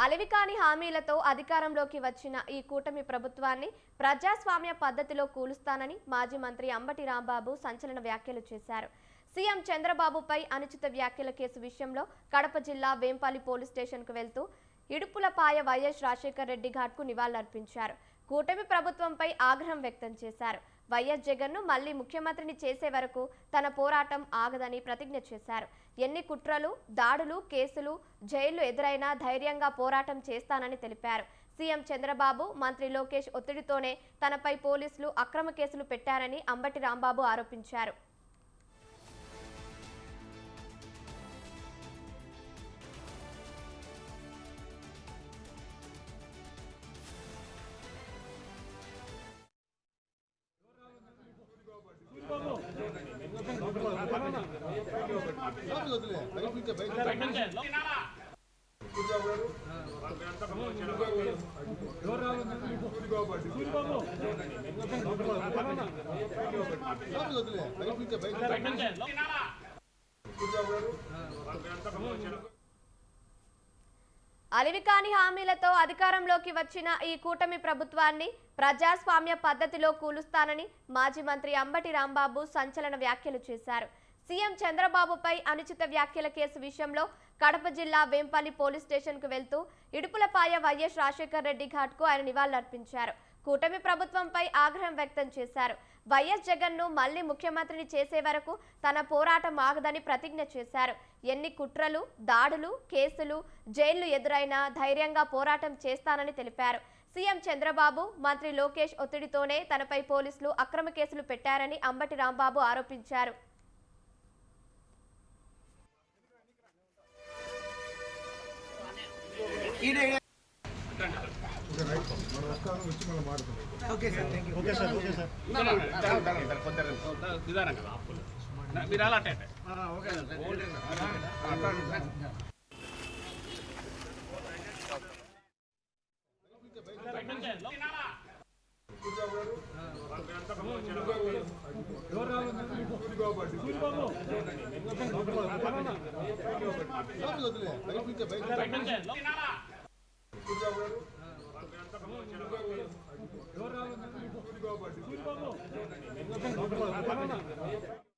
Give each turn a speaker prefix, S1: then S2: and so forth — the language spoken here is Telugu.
S1: అలవికాని హామీలతో అధికారంలోకి వచ్చిన ఈ కూటమి ప్రభుత్వాన్ని ప్రజాస్వామ్య పద్ధతిలో కూలుస్తానని మాజీ మంత్రి అంబటి రాంబాబు సంచలన వ్యాఖ్యలు చేశారు. సీఎం చంద్రబాబుపై అనుచిత వ్యాఖ్యల కేసు విషయంలో కడప జిల్లా వేంపల్లి పోలీస్ స్టేషన్కు వెళ్తూ ఇడుపులపాయ వైఎస్ రాజశేఖర్ రెడ్డి ఘాట్కు నివాళులర్పించారు. కూటమి ప్రభుత్వంపై ఆగ్రహం వ్యక్తం చేశారు. వైఎస్ జగన్ను మళ్లీ ముఖ్యమంత్రిని చేసే వరకు తన పోరాటం ఆగదని ప్రతిజ్ఞ చేశారు. ఎన్ని కుట్రలు, దాడులు, కేసులు, జైళ్లు ఎదురైనా ధైర్యంగా పోరాటం చేస్తానని తెలిపారు. సీఎం చంద్రబాబు, మంత్రి లోకేష్ ఒత్తిడితోనే తనపై పోలీసులు అక్రమ కేసులు పెట్టారని అంబటి రాంబాబు ఆరోపించారు. అలివికాని హామీలతో అధికారంలోకి వచ్చిన ఈ కూటమి ప్రభుత్వాన్ని ప్రజాస్వామ్య పద్ధతిలో కూలుస్తానని మాజీ మంత్రి అంబటి రాంబాబు సంచలన వ్యాఖ్యలు చేశారు. సీఎం చంద్రబాబుపై అనుచిత వ్యాఖ్యల కేసు విషయంలో కడప జిల్లా వేంపల్లి పోలీస్ స్టేషన్కు వెళ్తూ ఇడుపులపాయ వైఎస్ రాజశేఖర్ రెడ్డి ఘాట్కు ఆయన నివాళులర్పించారు. కూటమి ప్రభుత్వంపై ఆగ్రహం వ్యక్తం చేశారు. వైఎస్ జగన్ను మళ్లీ ముఖ్యమంత్రిని చేసే వరకు తన పోరాటం ఆగదని ప్రతిజ్ఞ చేశారు. ఎన్ని కుట్రలు, దాడులు, కేసులు, జైళ్లు ఎదురైనా ధైర్యంగా పోరాటం చేస్తానని తెలిపారు. సీఎం చంద్రబాబు, మంత్రి లోకేష్ ఒత్తిడితోనే తనపై పోలీసులు అక్రమ కేసులు పెట్టారని అంబటి రాంబాబు ఆరోపించారు.
S2: Okay sir, thank you. Okay sir, okay sir. మీరు అలా అంటే ఓకే సార్. ఎవరు